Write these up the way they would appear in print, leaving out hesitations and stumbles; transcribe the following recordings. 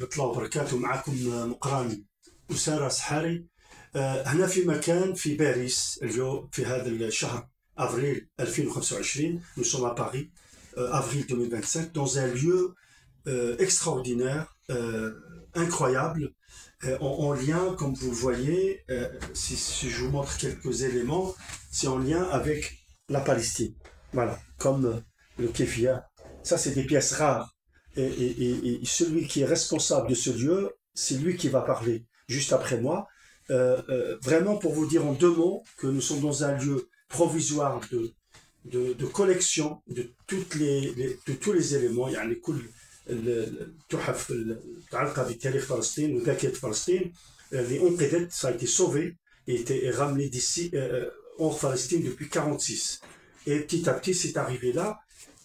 ورحمة الله وبركاته. معكم مقران أسارة سحاري هنا في مكان في باريس اليوم في هذا الشهر أفريل 2025. Nous sommes à Paris, avril 2025, dans un lieu extraordinaire, incroyable, en lien, comme vous le voyez, si je vous montre quelques éléments, c'est en lien avec la Palestine. Voilà, comme le kéfia. Ça, c'est des pièces rares. Et celui qui est responsable de ce lieu, c'est lui qui va parler juste après moi. Vraiment pour vous dire en deux mots que nous sommes dans un lieu provisoire de collection de tous les éléments. يعني كل التحف المتعلقة بتاريخ فلسطين وذاكرة فلسطين اللي انقذت, ça a été sauvé et été ramené d'ici en Palestine depuis 1946. Et petit à petit, c'est arrivé là.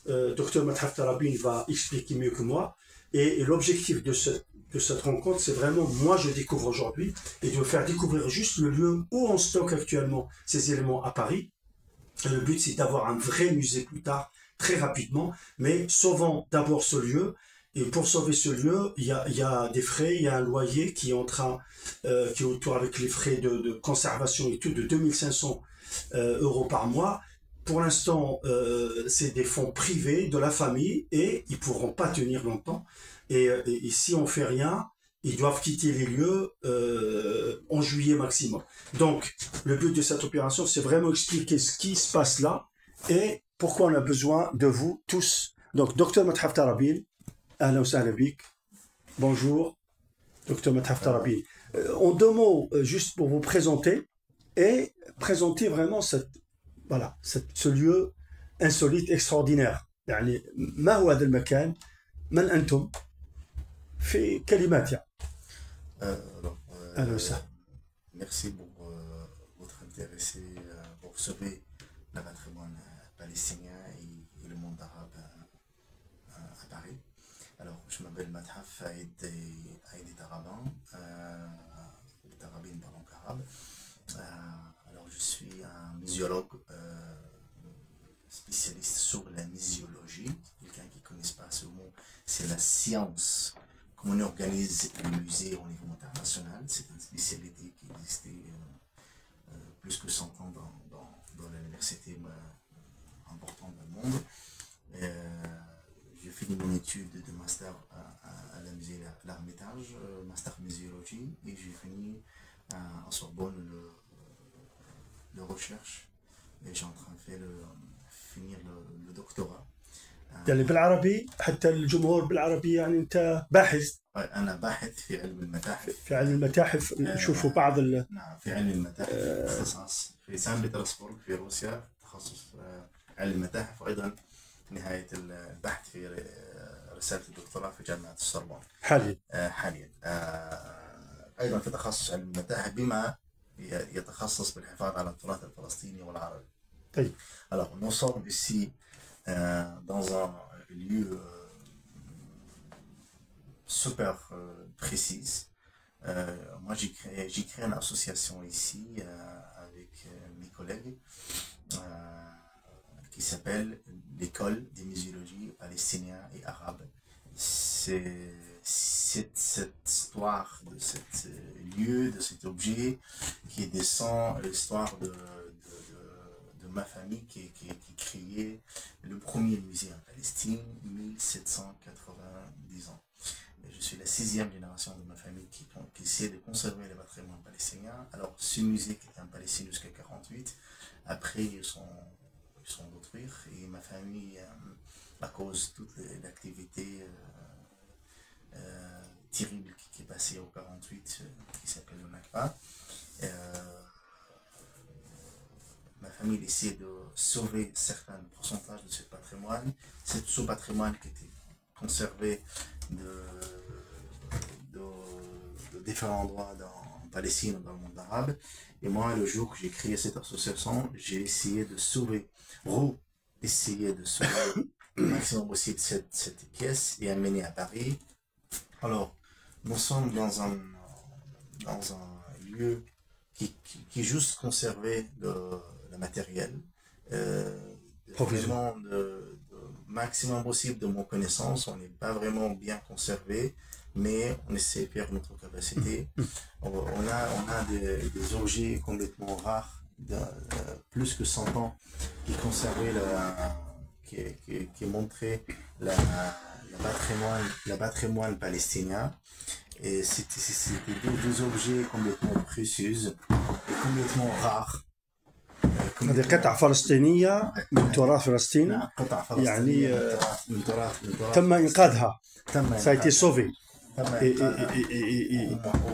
Dr Mathaf Tarabin va expliquer mieux que moi. Et l'objectif de cette rencontre, c'est vraiment, moi je découvre aujourd'hui, et de faire découvrir juste le lieu où on stocke actuellement ces éléments à Paris. Et le but, c'est d'avoir un vrai musée plus tard, très rapidement, mais sauvons d'abord ce lieu. Et pour sauver ce lieu, il y a des frais, il y a un loyer qui est qui est autour avec les frais de conservation et tout, de 2500 € par mois. Pour l'instant, c'est des fonds privés de la famille et ils pourront pas tenir longtemps. Et si on fait rien, ils doivent quitter les lieux en juillet maximum. Donc, le but de cette opération, c'est vraiment expliquer ce qui se passe là et pourquoi on a besoin de vous tous. Donc, Dr Mathaf Tarabin, ahlan wa sahlan bik. Bonjour, Dr Mathaf Tarabin. En deux mots, juste pour vous présenter et présenter vraiment ce lieu insolite, extraordinaire. يعني ما هو هذا المكان؟ من أنتم؟ في كلمات يعني. Merci pour votre intérêt pour sauver le patrimoine palestinien et le monde arabe à Paris. Alors, je m'appelle Mathaf Aïd Tarabin, les Tarabines parlent arabe. Alors, je suis un muséologue spécialiste sur la muséologie. Quelqu'un qui ne connaisse pas ce mot, c'est la science. Comment on organise un musée au niveau international, c'est une spécialité qui existait plus que 100 ans dans l'université importante dans le monde. J'ai fini mon étude de master à la musée l'Ermitage, master muséologie, et j'ai fini en Sorbonne le recherche, et j'ai en train de finir le doctorat. يعني بالعربي حتى الجمهور بالعربي, يعني أنت باحث. أنا باحث في علم المتاحف. في علم المتاحف نشوفوا بعض نعم في علم المتاحف اختصاص في سان بطرسبورغ في روسيا, تخصص علم المتاحف, وأيضا نهاية البحث في رسالة الدكتوراه في جامعة السوربون حاليا. أيضا في تخصص علم المتاحف بما يتخصص بالحفاظ على التراث الفلسطيني والعربي. طيب. Alors, nous sommes ici dans un lieu super précis. Moi, j'ai créé une association ici avec mes collègues qui s'appelle l'École des muséologies palestiniens et arabes. C'est cette histoire de cet lieu, de cet objet qui descend l'histoire de ma famille qui créait le premier musée en Palestine, 1790 ans. Et je suis la 6e génération de ma famille qui essaie de conserver le patrimoine palestinien. Alors, ce musée qui était en Palestine jusqu'à 1948, après ils sont détruits, et ma famille, à cause de toute l'activité terrible qui est passée au 1948, qui s'appelle le Nakba, ma famille essaie de sauver certains pourcentages de ce patrimoine. Ce patrimoine qui était conservé de différents endroits en Palestine ou dans le monde arabe. Et moi, le jour que j'ai créé cette association, j'ai essayé de sauver le maximum possible cette pièce et amener à Paris. Alors, nous sommes dans un lieu qui juste conservé le matériel, vraiment de maximum possible de mon connaissance. On n'est pas vraiment bien conservé, mais on essaie de faire notre capacité. On a des objets complètement rares, plus que 100 ans, qui conservaient qui montraient le patrimoine palestinien. Et c'était deux objets complètement précieux et complètement rares. هذه قطع فلسطينية من تراث فلسطين قطع يعني فلسطينية من تراث تم إنقاذها. تم Ça a été sauvé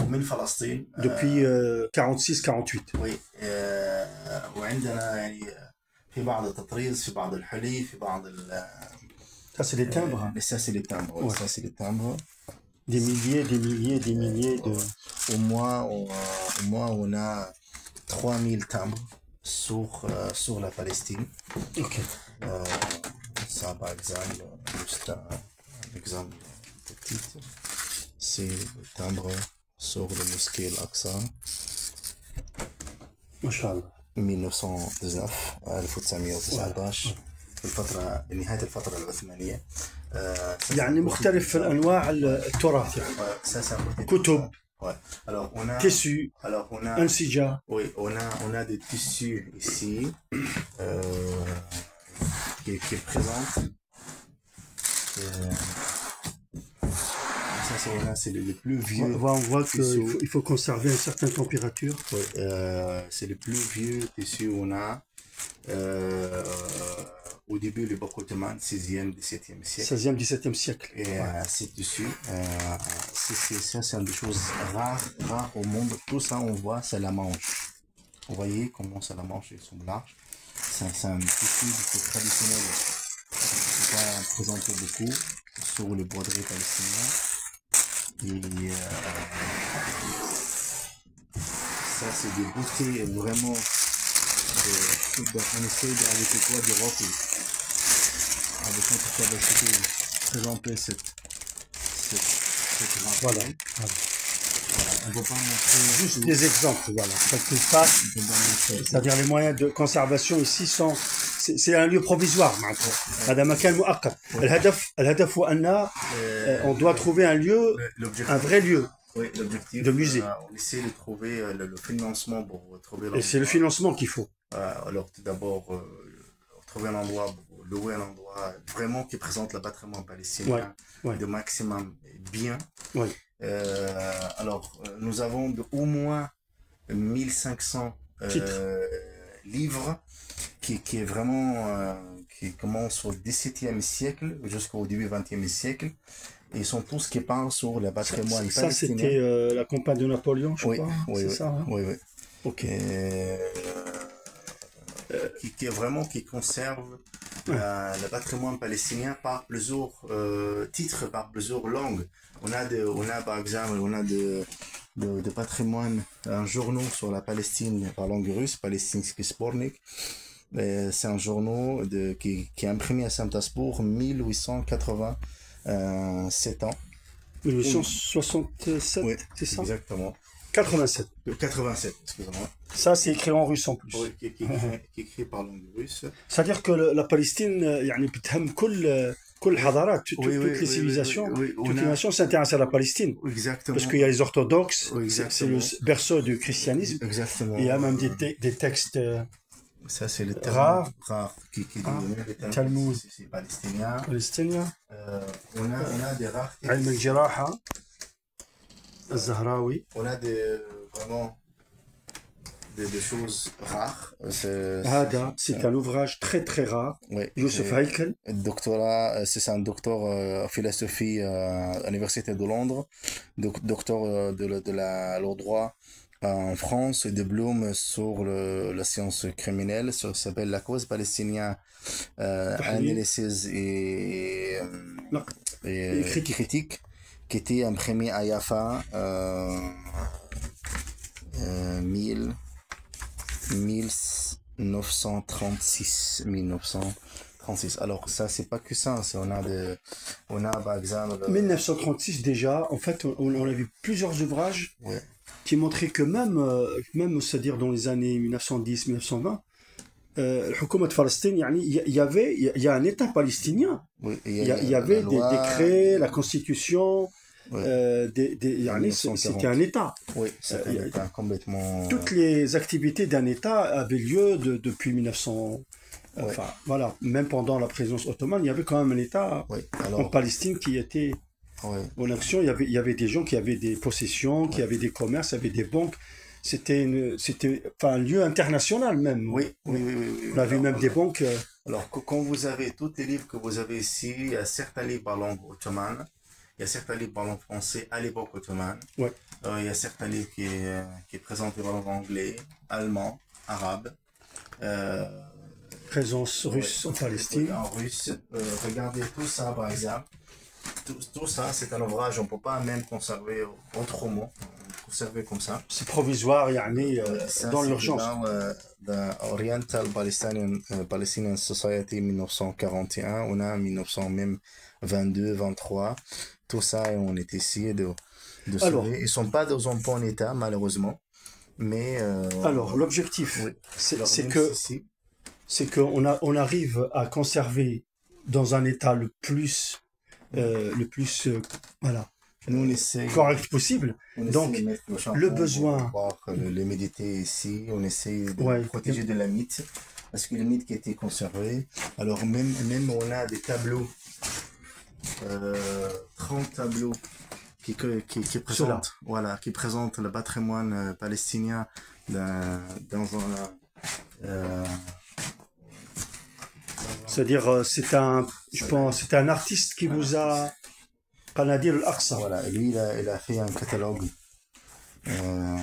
ومن فلسطين depuis 46-48. وي وعندنا يعني في بعض التطريز، في بعض الحلي، في بعض Ça, c'est des timbres. ça c'est les timbres. Ouais. Ça c'est les timbres. Des milliers de... Au moins on a 3000 timbres sur la Palestine. Ok. Ça par exemple, juste un exemple petit, c'est le timbre sur le mosquée Al-Aqsa. Mashallah. 1919 1919 في نهاية الفترة العثمانية. يعني مختلف في الأنواع التراث يعني. كتب. Alors on a tissus. Alors on a أنسجة. Oui, on a des tissus ici qui présentent. Ça c'est les plus vieux. On voit qu'il faut conserver une certaine température. Oui, c'est les plus vieux tissus on a. Au début, l'époque ottomane, 16e, 17e siècle. 16e, 17e siècle. Et ces tissus, ça c'est une des choses rares au monde. Tout ça, on voit, c'est la manche. Vous voyez comment c'est la manche, ils sont larges. C'est un tissu traditionnel qui va présenter beaucoup sur les broderies palestiniennes. Et ça, c'est des beautés vraiment. On essaie avec le poids du rock avec notre capacité de présenter cette voilà. On ne peut pas montrer juste des exemples, voilà. C'est-à-dire les moyens de conservation ici sont c'est un lieu provisoire. هذا مكان مؤقت. الهدف هو أن on doit trouver un lieu, un vrai lieu. Oui, l'objectif de musée. On essaie de trouver le financement pour trouver et c'est le financement qu'il faut. Alors tout d'abord trouver un endroit, louer un endroit vraiment qui présente le patrimoine palestinien de maximum bien. Alors nous avons au moins 1500 livres qui est vraiment qui commence au XVIIe siècle jusqu'au début XXe siècle. Et ils sont tous qui parlent sur le patrimoine palestinien. Ça, c'était la campagne de Napoléon, je crois. Oui, c'est ça. Hein? Oui. Ok. Qui conserve le patrimoine palestinien par plusieurs titres, par plusieurs langues. On a par exemple, de patrimoine, un journal sur la Palestine par langue russe, Palestinski Spornik. C'est un journal qui est imprimé à Saint-Pétersbourg 1887 ans. 1867, oui, c'est ça? Exactement. 87. 87, excusez-moi. Ça, c'est écrit en russe en plus. Oui, qui est écrit par langue russe. C'est-à-dire que la Palestine, يعني بتهم كل الحضارات, toutes les civilisations, toutes les nations s'intéressent à la Palestine. Exactement. Parce qu'il y a les orthodoxes, c'est le berceau du christianisme. Exactement. Et il y a même des textes ça, c'est le rares qui est Talmud palestinien. On a des rares. علم الجراحة الزهراوي. On a vraiment des choses rares. C'est un ouvrage très très rare. Youssef Haïkel. Doctorat, c'est un docteur en philosophie à l'université de Londres, docteur de droit en France, et diplôme sur la science criminelle. Ça s'appelle La cause palestinienne, analyse et critique, qui était imprimé à Yafa 1936. Alors ça, c'est pas que ça. On a par exemple 1936 déjà. En fait, on a vu plusieurs ouvrages qui montraient que même c'est-à-dire dans les années 1910-1920, الحكومة فلسطين يعني il y a un État palestinien. Oui, et Il y la avait des loi, décrets, la constitution, oui, en يعني c'était un 1940. État. Oui, c'est un État complètement. Toutes les activités d'un État avaient lieu depuis 1900. Oui, Enfin, voilà, même pendant la présence ottomane, il y avait quand même un État oui. en Alors, Palestine qui était oui, en action. Il y avait des gens qui avaient des possessions, qui oui. avaient des commerces, il y avait des banques. C'était enfin, un lieu international même. Oui, oui, oui, oui, oui. On a vu même des banques. Alors, quand vous avez tous les livres que vous avez ici, il y a certains livres en langue ottomane, il y a certains livres en langue française à l'époque ottomane, Ouais. il y a certains livres qui présentent en langue anglais, allemand, arabe, euh, Présence ouais, russe en Palestine. en russe. Regardez tout ça, par exemple. Tout ça, c'est un ouvrage, on ne peut pas même conserver autrement, conserver comme ça. C'est provisoire, يعني, Ça, dans c'est l'urgence. dans Oriental Palestinian Society 1941, on a 1922, 23. Tout ça, on est essayé de Alors, sauver. Ils ne sont pas dans un bon état, malheureusement. Mais, alors l'objectif, oui. c'est Alors, c'est même que si, c'est qu'on arrive à conserver dans un état le plus voilà, nous, on essaie, correct possible. on essaie Donc, de mettre le le charbon pour besoin, pouvoir le méditer ici. On essaie de ouais, protéger de la mythe. Parce que le mythe qui a été conservé. Alors, même on a des tableaux, 30 tableaux qui cela. présentent, voilà, qui présentent le patrimoine palestinien dans un. euh, C'est-à-dire, je pense, c'est un artiste qui vous a Qanadir al-Aqsa. voilà, et lui, il a fait un catalogue euh,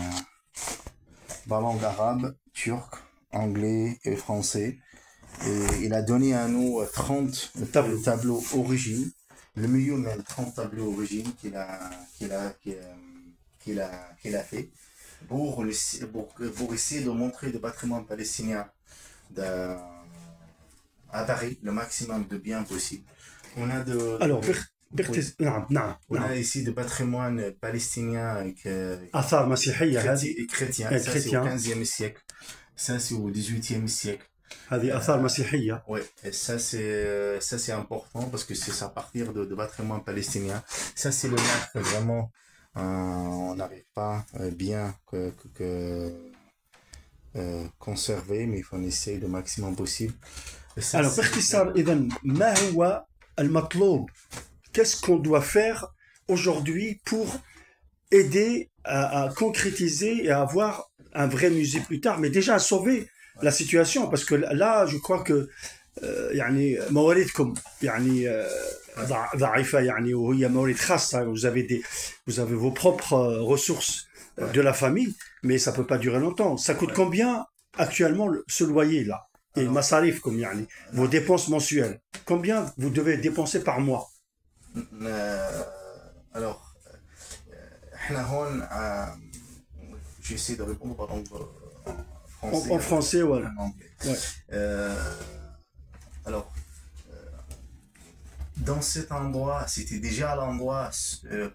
en langue arabe, turc, anglais et français. Et il a donné à nous 30 tableaux origines. Le milieu même 30 tableaux origines qu'il a fait pour essayer de montrer le patrimoine palestinien à Paris le maximum de bien possible. On a Alors, نعم on a نعم ici de patrimoine palestinien آثار مسيحية هذه chrétien. Ça, c'est au chrétien. 15e siècle. Ça, c'est au 18e siècle. هذه آثار مسيحية. Ouais, et ça c'est important parce que c'est à partir de patrimoine palestinien. Ça c'est le lac que vraiment on n'arrive pas bien conserver, mais il faut en essayer le maximum possible. Et ça, Alors, باختصار إذا ما هو المطلوب? Qu'est-ce qu'on doit faire aujourd'hui pour aider à concrétiser et à avoir un vrai musée plus tard, mais déjà à sauver la situation, parce que là, je crois que يعني مواردكم يعني ضعيفة يعني وهي موارد خاصة. Vous avez vos propres ressources de la famille, mais ça peut pas durer longtemps. Ça coûte combien actuellement ce loyer là? Et masarif comme يعني vos dépenses mensuelles. Combien vous devez dépenser par mois? alors احنا هون j'essaie de répondre en français. En français, voilà. En anglais. Ouais. Alors, dans cet endroit, c'était déjà à l'endroit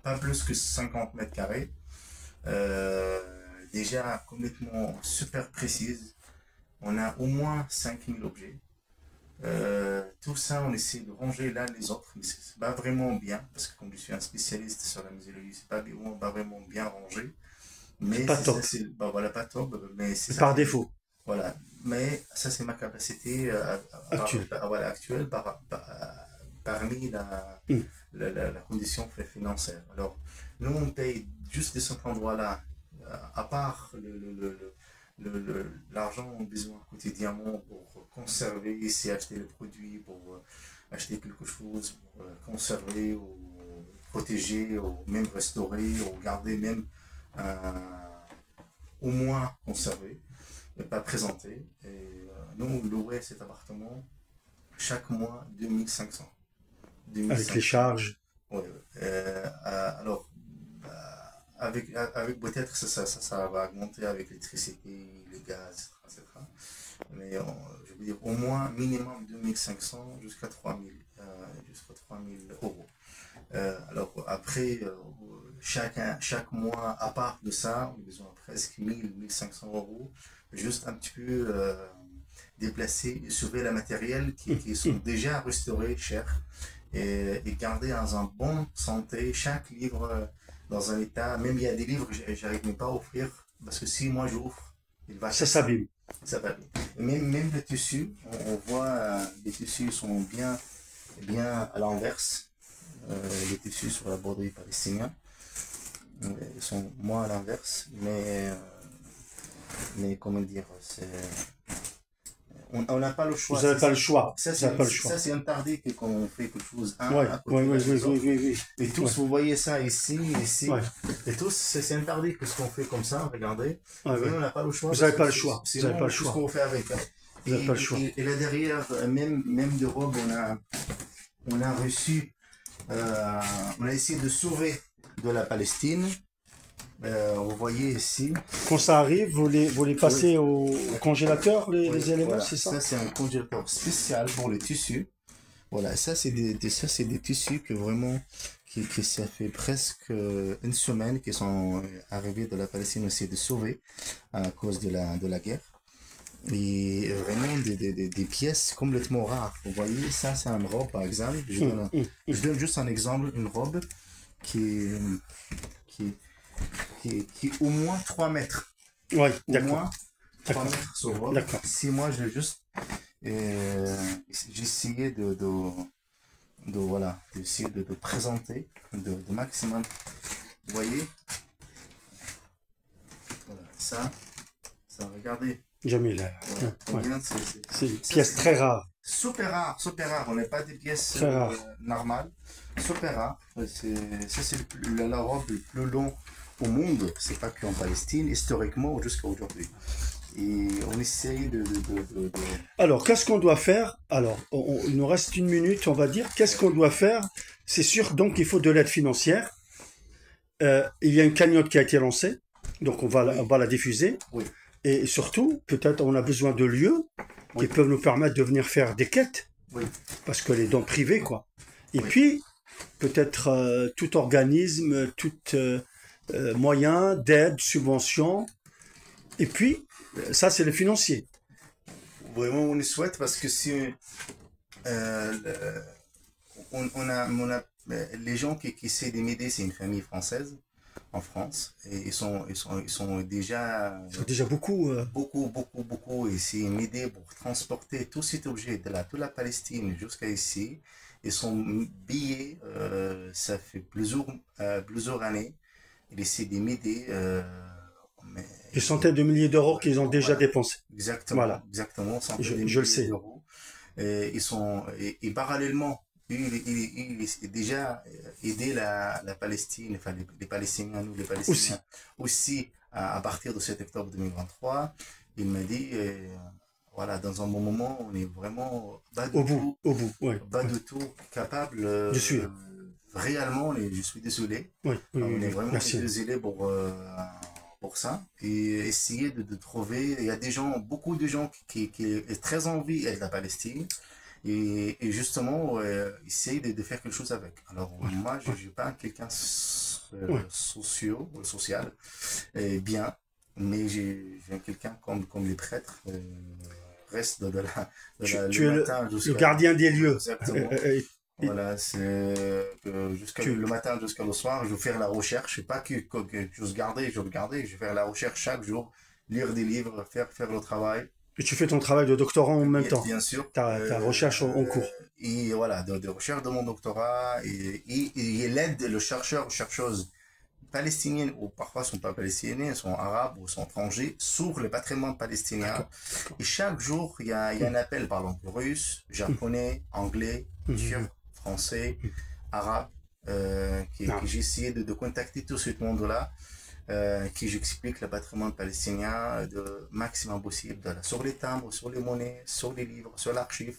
pas plus que 50 mètres carrés. Déjà complètement super précise. On a au moins 5000 objets. Tout ça, on essaie de ranger l'un les autres, mais c'est pas vraiment bien, parce que comme je suis un spécialiste sur la muséologie, c'est pas vraiment bien rangé. Mais Pas top. Bah, voilà, pas top, mais c'est Par ça. défaut. Voilà, mais ça c'est ma capacité voilà, actuelle parmi la condition financière. Alors, nous on paye juste de cet endroit-là, à part l'argent besoin quotidiennement pour conserver, c'est acheter les produits, pour acheter quelque chose, pour conserver ou protéger ou même restaurer ou garder même au moins conserver, mais pas présenter. Et nous on louait cet appartement chaque mois 2500. Avec les charges. Ouais. Alors avec peut-être ça va augmenter avec l'électricité, le gaz, etc. Mais je veux dire au moins minimum 2500 jusqu'à 3000 euros. Alors après chaque mois à part de ça, on a besoin de presque 1500 euros, juste un petit peu déplacer, sauver le matériel qui sont déjà restaurés, chers, et garder dans un bon santé chaque livre dans un état. Même il y a des livres que j'arrive même pas à offrir parce que si moi j'ouvre, il va Ça s'abîme. ça va bien. Même le tissu, on voit les tissus sont bien à l'inverse. Les tissus sur la broderie palestinienne, ils sont moins à l'inverse, mais comment dire, on n'a pas le choix. Vous n'avez pas le choix. Ça, c'est interdit que quand on fait quelque chose Ouais, à côté de oui, la oui, maison. oui, oui, oui. Et tous, Ouais. vous voyez ça ici, Ouais. et tous, c'est interdit que ce qu'on fait comme ça, regardez. Ouais, Mais ouais. on n'a pas le choix. Vous n'avez parce pas que le choix. c'est Vous n'avez pas le tout choix. ce qu'on fait avec. Vous n'avez pas le choix. Et là derrière, même de robes, on a reçu, on a essayé de sauver de la Palestine. Vous voyez ici. Quand ça arrive, vous les passez au congélateur, les Oui, éléments, voilà. c'est ça? Ça, c'est un congélateur spécial pour les tissus. Voilà, ça, c'est des tissus que vraiment, qui ça fait presque une semaine qu'ils sont arrivés de la Palestine aussi de sauver à cause de la guerre. Et vraiment des pièces complètement rares. Vous voyez, ça, c'est une robe, par exemple. Je donne juste un exemple, une robe qui est au moins 3 mètres. Oui, Au d'accord. moins 3 D'accord. mètres sur robe. D'accord. Si moi, j'essayais d'essayer de présenter de maximum. Vous voyez? Voilà, ça, regardez. Jamil. Voilà. Ouais. Combien C'est une ça, pièce très rare. super rare. On n'est pas des pièces Très rare. normales. Super rare. C'est la robe le plus long au monde. C'est pas qu'en Palestine, historiquement jusqu'à aujourd'hui. Et on essaye de... Alors, qu'est-ce qu'on doit faire? Alors, il nous reste 1 minute, on va dire. Qu'est-ce qu'on doit faire? C'est sûr, donc, il faut de l'aide financière. Il y a une cagnotte qui a été lancée. Donc, on va la diffuser. Oui. Et surtout, peut-être, on a besoin de lieux qui Oui. peuvent nous permettre de venir faire des quêtes. Oui. Parce que les dons privés, quoi. Et Oui. puis, peut-être tout organisme, tout moyen d'aide, subvention. Et puis, ça, c'est le financier. Vraiment, on le souhaite parce que si on a les gens qui essaient de m'aider, c'est une famille française en France et ils sont déjà C'est déjà beaucoup. beaucoup et c'est m'aider pour transporter tout cet objet de toute la Palestine jusqu'à ici. Et son billet, ça fait plusieurs années. Il essaie de m'aider. Des centaines de milliers d'euros qu'ils ont déjà Voilà. dépensés. Exactement, Voilà. exactement. Je le sais. Et parallèlement, il a déjà aidé la Palestine, enfin les Palestiniens, nous les Palestiniens, aussi à partir de 7 octobre 2023. Il m'a dit, voilà, dans un bon moment, on est vraiment bas de tout, ouais. bas de tout capable. Je suis. Réellement, je suis désolé. Oui, On est vraiment merci. désolé pour ça et essayer de trouver. Il y a beaucoup de gens qui ont très envie d'être la Palestine et justement essayer de faire quelque chose avec. Alors moi, je ne suis pas quelqu'un social bien, mais j'ai quelqu'un comme les prêtres restent Tu es matin le gardien des lieux. Exactement. Voilà, c'est le matin jusqu'à le soir, je vais faire la recherche. C'est pas que je vais garder, je vais faire la recherche chaque jour, lire des livres, faire le travail. Et tu fais ton travail de doctorant en même temps. Bien sûr. Ta recherche en cours. Et voilà, de recherche de mon doctorat et l'aide de chercheuses palestiniennes ou parfois sont pas palestiniennes, sont arabes ou sont étrangers sur le patrimoine palestinien. Et chaque jour, il y a un appel par langue russe, japonais, anglais, turc, français, arabe, que j'ai essayé de contacter tout ce monde-là, qui j'explique le patrimoine palestinien de maximum possible, sur les timbres, sur les monnaies, sur les livres, sur l'archive.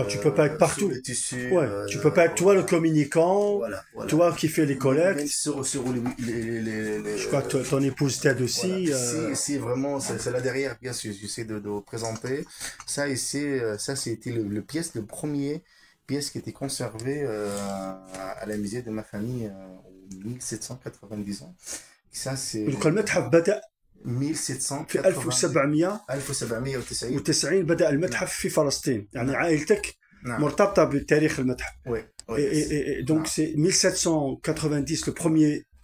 Tu peux pas être partout. Tissus, tu peux pas être toi le communicant, voilà. toi qui fais les collectes. Sur je crois que ton épouse t'aide aussi. Voilà. Si vraiment, c'est là derrière, bien sûr, j'essaie de présenter. Ça ici, ça c'était le premier pièce qui était conservée à la musée de ma famille en 1790 ans. Ça c'est. في 1790 1790 بدأ المتحف في فلسطين يعني نعم. عائلتك نعم. مرتبطة بتاريخ المتحف Oui, oui. et donc نعم. c'est 1790 le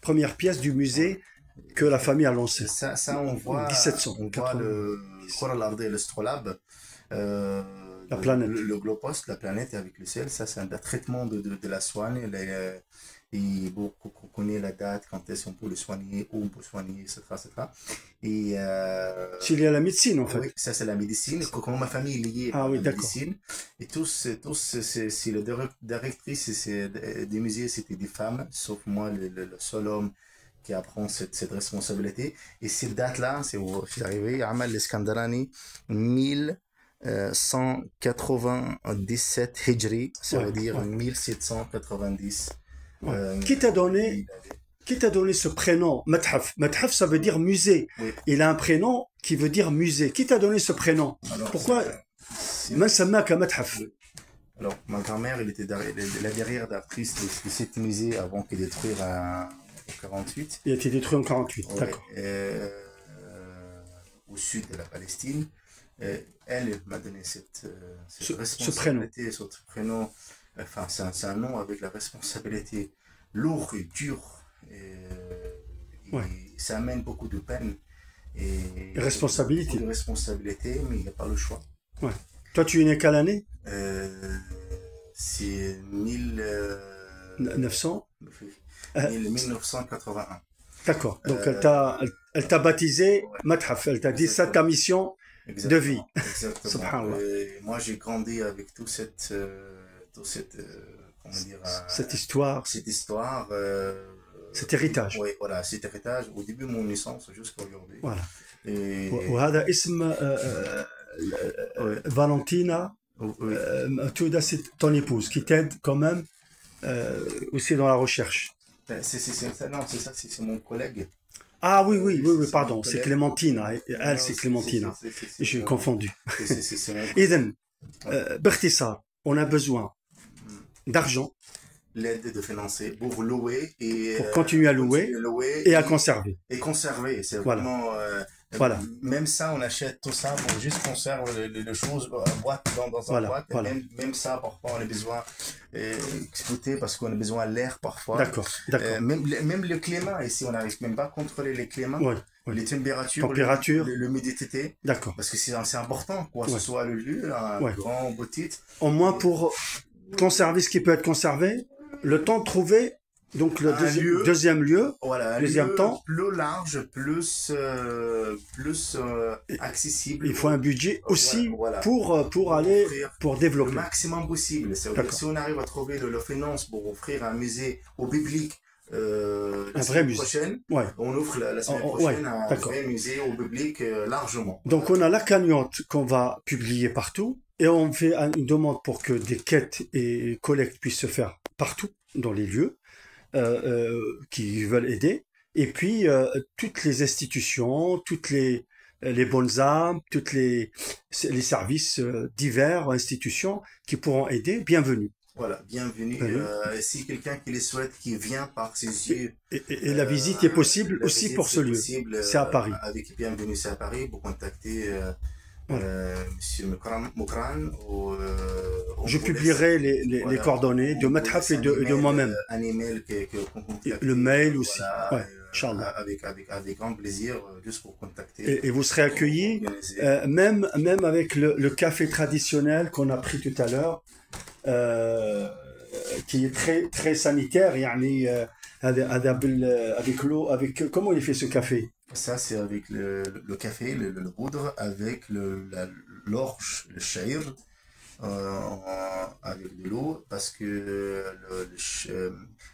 première pièce du musée que la famille a lancée. Ça on voit 1700, on voit le Kora الأرضية l'astrolabe, La planète. le globe-post, la planète avec le ciel. Ça c'est un traitement de la soigne. Et beaucoup connaît la date quand est-ce qu'on peut le soigner, où on peut soigner, etc., etc. Et C'est lié à la médecine en fait. oui, ça c'est la médecine. Comment ma famille est liée Ah à oui, la d'accord. médecine. Et tous c'est le directrice des musées, c'était des femmes, sauf moi, le seul homme qui apprend cette responsabilité. Et cette date-là, c'est où je suis arrivé, Amal l'Eskandarani, 1197 Hijri, ça Ouais, veut dire ouais. 1790. Ouais. Qui t'a donné ce prénom Mathaf? Mathaf, ça veut dire musée. Oui. Il a un prénom qui veut dire musée. Qui t'a donné ce prénom? Alors, Pourquoi Man samaka Mathaf? Alors, ma grand-mère, elle était la derrière d'actrice de cet musée avant qu'il détruise en 48. Il a été détruit en 48, Ouais, d'accord. Au sud de la Palestine. Elle m'a donné cette Ce responsabilité, ce prénom. Enfin, c'est un nom avec la responsabilité lourde et dure. Ouais. Ça amène beaucoup de peine. Et Responsabilité. beaucoup de responsabilité, mais il n'y a pas le choix. Ouais. Toi, tu es né quelle année? C'est 900. 1981. D'accord. Donc, elle t'a baptisé Mathaf. Elle t'a dit ça, ta mission de vie. Exactement. Subhanallah. Moi, j'ai grandi avec toute cette comment dire, Cette histoire, cet héritage. Oui, voilà, cet héritage. Au début de mon naissance jusqu'à aujourd'hui. Voilà. Et وهذا اسم Valentina. oui, Touda, c'est ton épouse qui t'aide quand même aussi dans la recherche. non, c'est ça, c'est mon collègue. Ah oui, C'est pardon, mon c'est collègue. Clémentina. Elle, Non, c'est Clémentina. J'ai confondu. C'est mon إذن باختصار, on a besoin d'argent l'aide de financer pour louer et pour continuer à louer et à conserver. et conserver. C'est Voilà. vraiment Voilà. même ça, on achète tout ça pour juste conserver les choses en boîte dans une Voilà, boîte. Et voilà. même ça, parfois, on a besoin d'exploiter parce qu'on a besoin de l'air parfois. D'accord. Même le climat ici, on n'arrive même pas à contrôler les climats, Oui. les températures, Température. l'humidité. D'accord. Parce que c'est important, quoi, que Ouais. ce soit le lieu, un Ouais. grand, beau titre. Au moins pour conserver ce qui peut être conservé, le temps de trouver donc le deuxième lieu, Voilà, un deuxième lieu temps. plus large, plus accessible. Il faut un budget aussi Voilà. pour aller, Offrir pour le développer. maximum possible. C'est-à-dire, si on arrive à trouver la finance pour offrir un musée au public la vrai semaine musée. prochaine, Ouais. on offre la semaine Ouais, prochaine un d'accord. vrai musée au public largement. Donc on a la cagnotte qu'on va publier partout et on fait une demande pour que des quêtes et collectes puissent se faire partout dans les lieux qui veulent aider. Et puis toutes les institutions, toutes les bonnes âmes, toutes les services divers, institutions qui pourront aider, bienvenue. Voilà, bienvenue. Si quelqu'un qui le souhaite, qui vient par ses yeux. Et la visite est possible aussi pour ce lieu. C'est à Paris. Avec bienvenue, c'est à Paris. Vous contactez Monsieur Moukran. Je publierai les coordonnées de Mathaf et de moi-même. Un email le mail aussi. Voilà, Ouais, Inch'Allah. avec grand plaisir, juste pour contacter. Et vous serez accueillis, même avec le café traditionnel qu'on a pris tout à l'heure, qui est très, très sanitaire. يعني, avec l'eau, comment il fait ce café? Ça, c'est avec le café, le poudre, avec l'orge, le sha'ir, avec de l'eau, parce que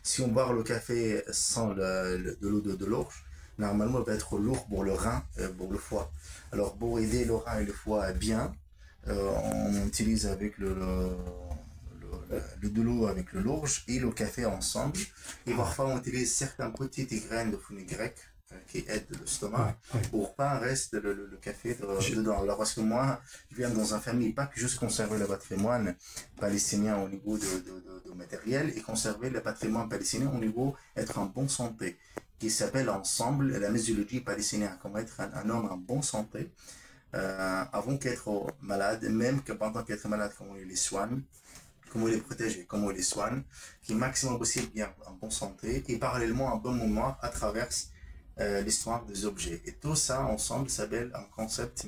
si on boit le café sans de l'eau de l'orge, normalement, il va être lourd pour le rein, pour le foie. Alors, pour aider le rein et le foie bien, on utilise avec de l'eau avec le l'orge et le café ensemble. Et parfois, on utilise certaines petites graines de fenugrec qui aident le stomac pour pas rester le café dedans. Alors, parce que moi, je viens dans une famille, pas que juste conserver le patrimoine palestinien au niveau de matériel et conserver le patrimoine palestinien au niveau d'être en bonne santé. qui s'appelle Ensemble la muséologie palestinienne, comment être un homme en bonne santé avant qu'être malade, même que pendant qu'être malade, comment il les soigne, comment il les protège et comment il les soigne, qui est maximum possible bien en bonne santé et parallèlement en bonne mémoire à travers l'histoire des objets. Et tout ça ensemble s'appelle un concept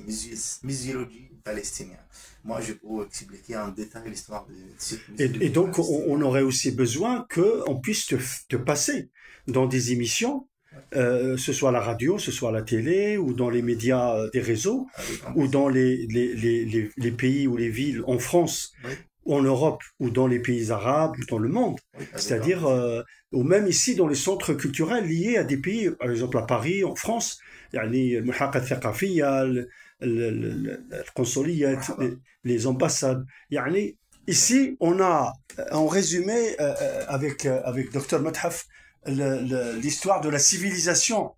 muséologie palestinien. Moi, je peux expliquer en détail l'histoire de cette Et donc, on aurait aussi besoin qu'on puisse te passer dans des émissions, ce soit à la radio, ce soit à la télé, ou dans les médias des réseaux, ou dans les pays ou les villes en France, Oui. ou en Europe, ou dans les pays arabes, ou dans le monde. Oui, avec C'est-à-dire, ou même ici dans les centres culturels liés à des pays, par exemple à Paris, en France, يعني الملحقة الثقافية, القنصليات, les ambassades. يعني ici, on a, en résumé, avec Dr Mathaf, l'histoire de la civilisation.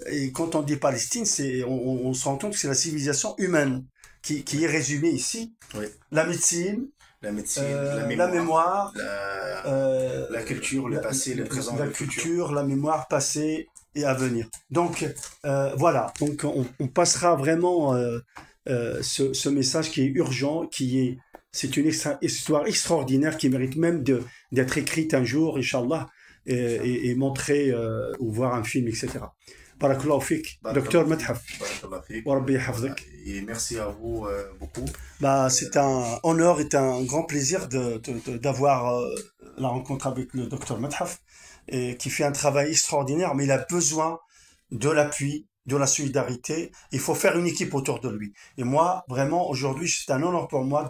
Et quand on dit Palestine, on se rend compte que c'est la civilisation humaine qui est résumée ici. Oui. La médecine, la mémoire, la culture, le passé, le présent, la le futur. culture, la mémoire passée et à venir. Donc voilà, donc on passera vraiment ce message qui est urgent, c'est une histoire extraordinaire qui mérite même d'être écrite un jour, Inch'Allah, et montrer ou voir un film, etc. Barakallahu fik, Dr Mathaf. Et merci à vous beaucoup. C'est un honneur et un grand plaisir d'avoir la rencontre avec le Dr Mathaf, qui fait un travail extraordinaire, mais il a besoin de l'appui, de la solidarité. Il faut faire une équipe autour de lui. Et moi, vraiment, aujourd'hui, c'est un honneur pour moi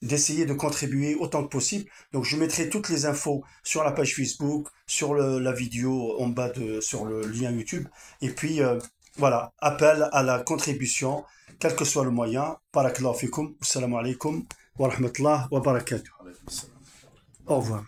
d'essayer de contribuer autant que possible. Donc, je mettrai toutes les infos sur la page Facebook, sur la vidéo en bas sur le lien YouTube. Et puis, voilà, appel à la contribution, quel que soit le moyen. Barakallahu fikum, assalamu alaikum wa rahmatullah wa barakatuh. Au revoir.